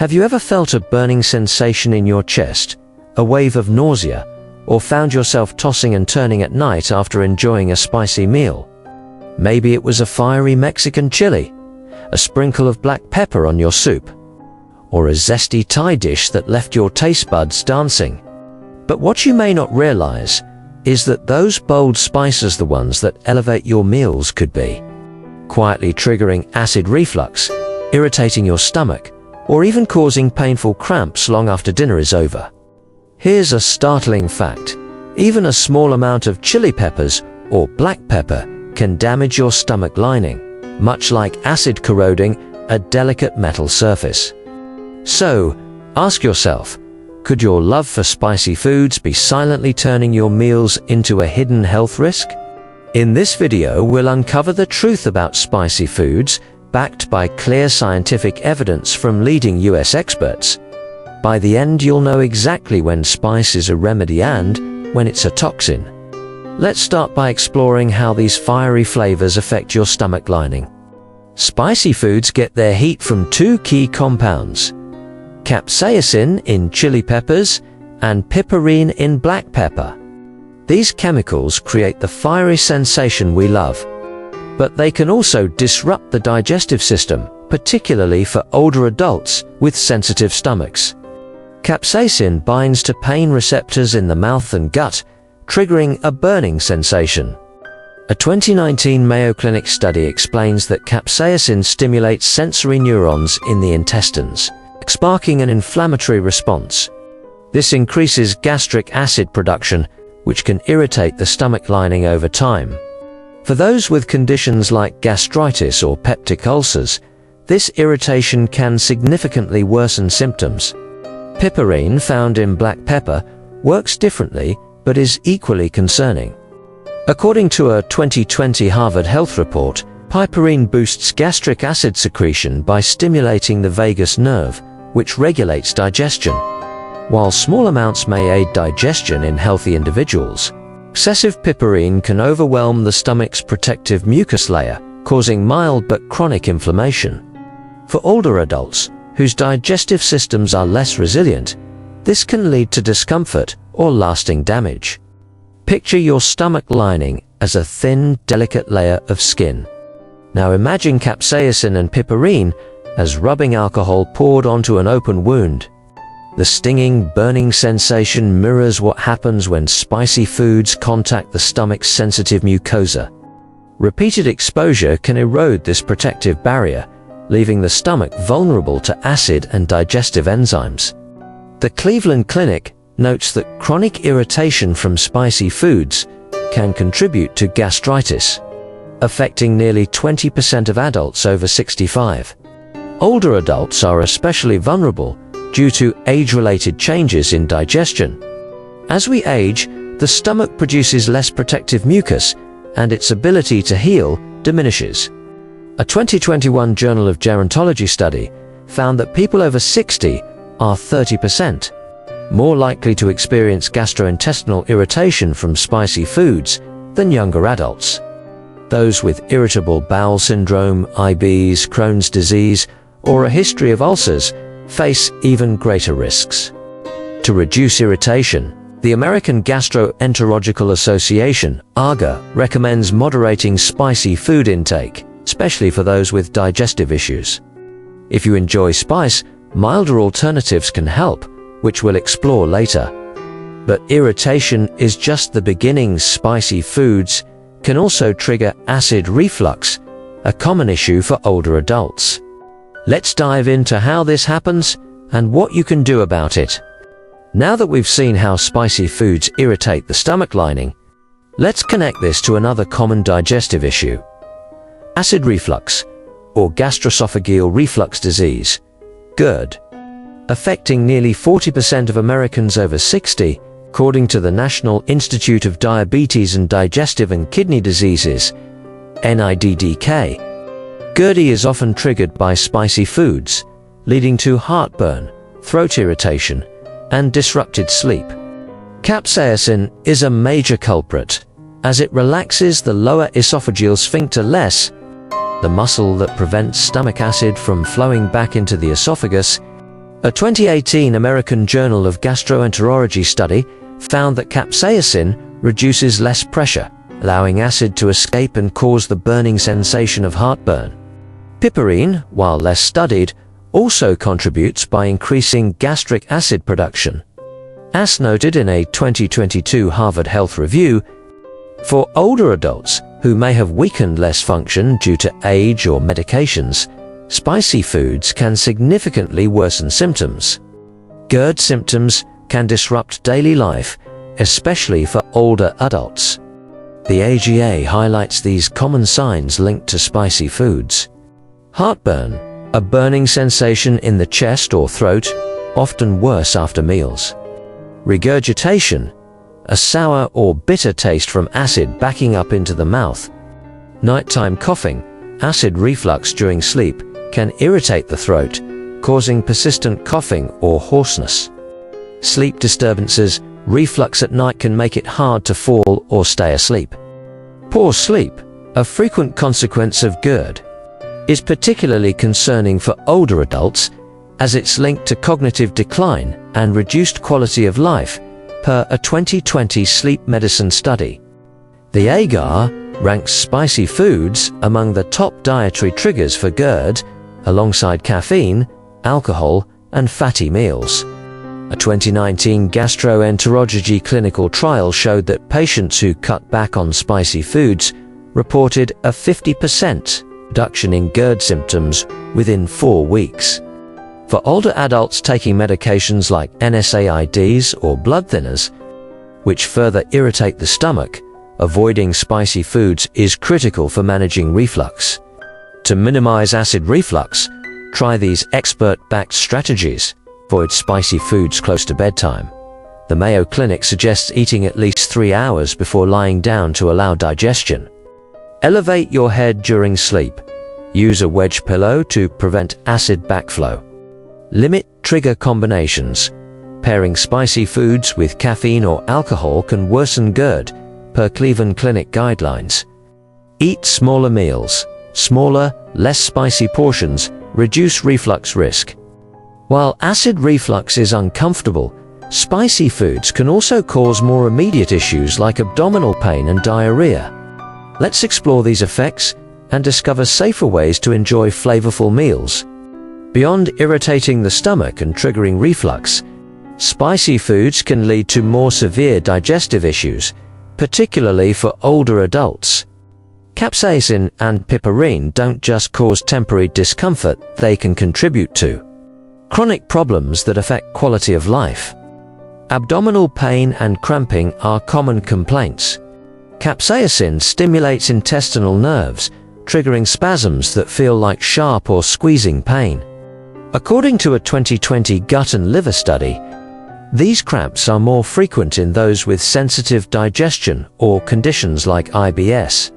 Have you ever felt a burning sensation in your chest, a wave of nausea, or found yourself tossing and turning at night after enjoying a spicy meal? Maybe it was a fiery Mexican chili, a sprinkle of black pepper on your soup, or a zesty Thai dish that left your taste buds dancing. But what you may not realize is that those bold spices, the ones that elevate your meals, could be quietly triggering acid reflux, irritating your stomach, or even causing painful cramps long after dinner is over. Here's a startling fact. Even a small amount of chili peppers or black pepper can damage your stomach lining, much like acid corroding a delicate metal surface. So, ask yourself, could your love for spicy foods be silently turning your meals into a hidden health risk? In this video, we'll uncover the truth about spicy foods, backed by clear scientific evidence from leading US experts. By the end, you'll know exactly when spice is a remedy and when it's a toxin. Let's start by exploring how these fiery flavors affect your stomach lining. Spicy foods get their heat from two key compounds: capsaicin in chili peppers and piperine in black pepper. These chemicals create the fiery sensation we love, but they can also disrupt the digestive system, particularly for older adults with sensitive stomachs. Capsaicin binds to pain receptors in the mouth and gut, triggering a burning sensation. A 2019 Mayo Clinic study explains that capsaicin stimulates sensory neurons in the intestines, sparking an inflammatory response. This increases gastric acid production, which can irritate the stomach lining over time. For those with conditions like gastritis or peptic ulcers, this irritation can significantly worsen symptoms. Piperine, found in black pepper, works differently but is equally concerning. According to a 2020 Harvard Health report, piperine boosts gastric acid secretion by stimulating the vagus nerve, which regulates digestion. While small amounts may aid digestion in healthy individuals, excessive piperine can overwhelm the stomach's protective mucus layer, causing mild but chronic inflammation. For older adults, whose digestive systems are less resilient, this can lead to discomfort or lasting damage. Picture your stomach lining as a thin, delicate layer of skin. Now imagine capsaicin and piperine as rubbing alcohol poured onto an open wound. The stinging, burning sensation mirrors what happens when spicy foods contact the stomach's sensitive mucosa. Repeated exposure can erode this protective barrier, leaving the stomach vulnerable to acid and digestive enzymes. The Cleveland Clinic notes that chronic irritation from spicy foods can contribute to gastritis, affecting nearly 20% of adults over 65. Older adults are especially vulnerable due to age-related changes in digestion. As we age, the stomach produces less protective mucus, and its ability to heal diminishes. A 2021 Journal of Gerontology study found that people over 60 are 30% more likely to experience gastrointestinal irritation from spicy foods than younger adults. Those with irritable bowel syndrome, IBS, Crohn's disease, or a history of ulcers face even greater risks. To reduce irritation, the American Gastroenterological Association, AGA, recommends moderating spicy food intake, especially for those with digestive issues. If you enjoy spice, milder alternatives can help, which we'll explore later. But irritation is just the beginning. Spicy foods can also trigger acid reflux, a common issue for older adults. Let's dive into how this happens and what you can do about it. Now that we've seen how spicy foods irritate the stomach lining, let's connect this to another common digestive issue: acid reflux, or gastroesophageal reflux disease, GERD. Affecting nearly 40% of Americans over 60, according to the National Institute of Diabetes and Digestive and Kidney Diseases, NIDDK. GERD is often triggered by spicy foods, leading to heartburn, throat irritation, and disrupted sleep. Capsaicin is a major culprit, as it relaxes the lower esophageal sphincter less, the muscle that prevents stomach acid from flowing back into the esophagus. A 2018 American Journal of Gastroenterology study found that capsaicin reduces less pressure, allowing acid to escape and cause the burning sensation of heartburn. Piperine, while less studied, also contributes by increasing gastric acid production. As noted in a 2022 Harvard Health Review, for older adults who may have weakened less function due to age or medications, spicy foods can significantly worsen symptoms. GERD symptoms can disrupt daily life, especially for older adults. The AGA highlights these common signs linked to spicy foods. Heartburn, a burning sensation in the chest or throat, often worse after meals. Regurgitation, a sour or bitter taste from acid backing up into the mouth. Nighttime coughing, acid reflux during sleep, can irritate the throat, causing persistent coughing or hoarseness. Sleep disturbances, reflux at night can make it hard to fall or stay asleep. Poor sleep, a frequent consequence of GERD, is particularly concerning for older adults as it's linked to cognitive decline and reduced quality of life, per a 2020 sleep medicine study. The AGA ranks spicy foods among the top dietary triggers for GERD, alongside caffeine, alcohol, and fatty meals. A 2019 gastroenterology clinical trial showed that patients who cut back on spicy foods reported a 50% reduction in GERD symptoms within 4 weeks. For older adults taking medications like NSAIDs or blood thinners, which further irritate the stomach, avoiding spicy foods is critical for managing reflux. To minimize acid reflux, try these expert-backed strategies. Avoid spicy foods close to bedtime. The Mayo Clinic suggests eating at least 3 hours before lying down to allow digestion. Elevate your head during sleep. Use a wedge pillow to prevent acid backflow. Limit trigger combinations. Pairing spicy foods with caffeine or alcohol can worsen GERD, per Cleveland Clinic guidelines. Eat smaller meals. Smaller, less spicy portions reduce reflux risk. While acid reflux is uncomfortable, spicy foods can also cause more immediate issues like abdominal pain and diarrhea. Let's explore these effects and discover safer ways to enjoy flavorful meals. Beyond irritating the stomach and triggering reflux, spicy foods can lead to more severe digestive issues, particularly for older adults. Capsaicin and piperine don't just cause temporary discomfort, they can contribute to chronic problems that affect quality of life. Abdominal pain and cramping are common complaints. Capsaicin stimulates intestinal nerves, triggering spasms that feel like sharp or squeezing pain. According to a 2020 gut and liver study, these cramps are more frequent in those with sensitive digestion or conditions like IBS.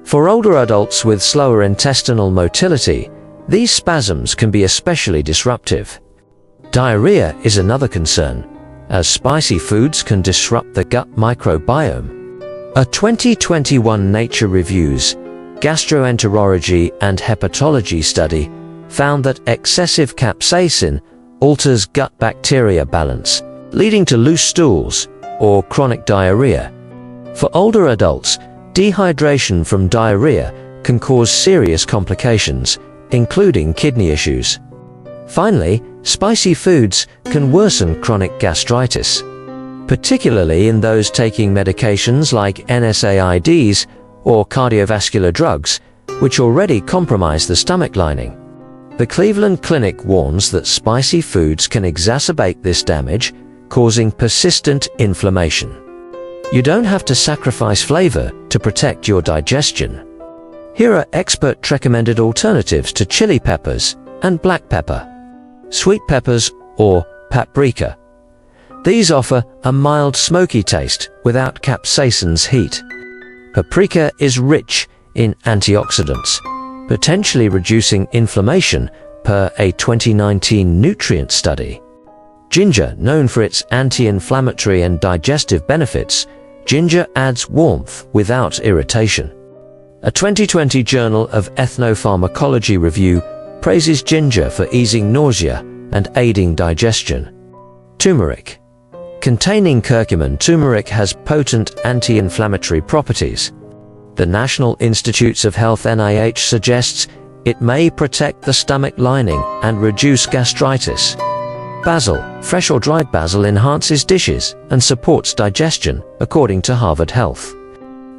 For older adults with slower intestinal motility, these spasms can be especially disruptive. Diarrhea is another concern, as spicy foods can disrupt the gut microbiome. A 2021 Nature Reviews Gastroenterology and Hepatology study found that excessive capsaicin alters gut bacteria balance, leading to loose stools or chronic diarrhea. For older adults, dehydration from diarrhea can cause serious complications, including kidney issues. Finally, spicy foods can worsen chronic gastritis, particularly in those taking medications like NSAIDs or cardiovascular drugs, which already compromise the stomach lining. The Cleveland Clinic warns that spicy foods can exacerbate this damage, causing persistent inflammation. You don't have to sacrifice flavor to protect your digestion. Here are expert-recommended alternatives to chili peppers and black pepper. Sweet peppers or paprika. These offer a mild smoky taste without capsaicin's heat. Paprika is rich in antioxidants, potentially reducing inflammation per a 2019 nutrient study. Ginger, known for its anti-inflammatory and digestive benefits, ginger adds warmth without irritation. A 2020 Journal of Ethnopharmacology review praises ginger for easing nausea and aiding digestion. Turmeric. Containing curcumin, turmeric has potent anti-inflammatory properties. The National Institutes of Health (NIH) suggests it may protect the stomach lining and reduce gastritis. Basil. Fresh or dried basil enhances dishes and supports digestion, according to Harvard Health.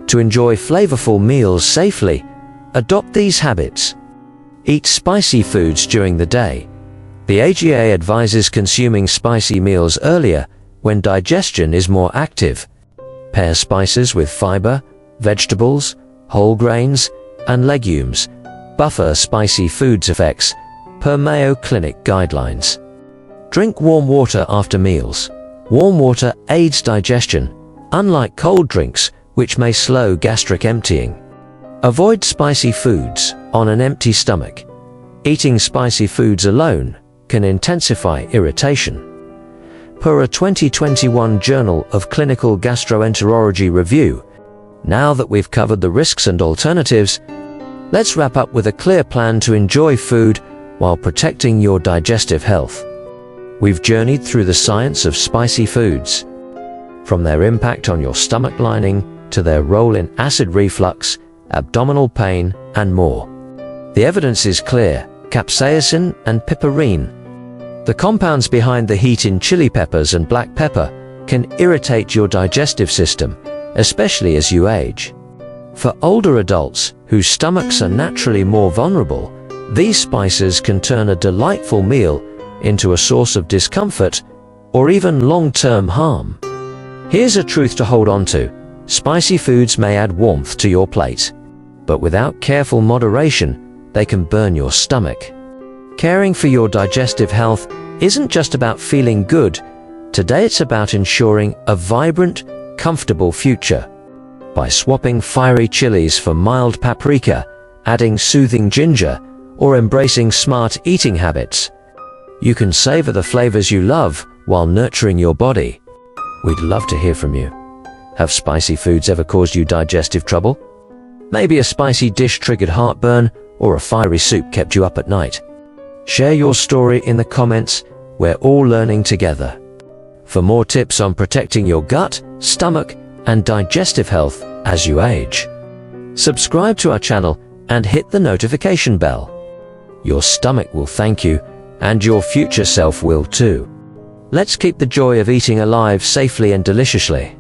To enjoy flavorful meals safely, adopt these habits. Eat spicy foods during the day. The AGA advises consuming spicy meals earlier when digestion is more active. Pair spices with fiber, vegetables, whole grains, and legumes. Buffer spicy foods effects per Mayo Clinic guidelines. Drink warm water after meals. Warm water aids digestion, unlike cold drinks, which may slow gastric emptying. Avoid spicy foods on an empty stomach. Eating spicy foods alone can intensify irritation. Per a 2021 Journal of Clinical Gastroenterology review, now that we've covered the risks and alternatives, let's wrap up with a clear plan to enjoy food while protecting your digestive health. We've journeyed through the science of spicy foods, from their impact on your stomach lining to their role in acid reflux, abdominal pain, and more. The evidence is clear: capsaicin and piperine, the compounds behind the heat in chili peppers and black pepper, can irritate your digestive system, especially as you age. For older adults whose stomachs are naturally more vulnerable, these spices can turn a delightful meal into a source of discomfort or even long-term harm. Here's a truth to hold on to: spicy foods may add warmth to your plate, but without careful moderation, they can burn your stomach. Caring for your digestive health isn't just about feeling good. Today it's about ensuring a vibrant, comfortable future. By swapping fiery chilies for mild paprika, adding soothing ginger, or embracing smart eating habits, you can savor the flavors you love while nurturing your body. We'd love to hear from you. Have spicy foods ever caused you digestive trouble? Maybe a spicy dish triggered heartburn, or a fiery soup kept you up at night. Share your story in the comments. We're all learning together. For more tips on protecting your gut, stomach, and digestive health as you age, subscribe to our channel and hit the notification bell. Your stomach will thank you, and your future self will too. Let's keep the joy of eating alive safely and deliciously.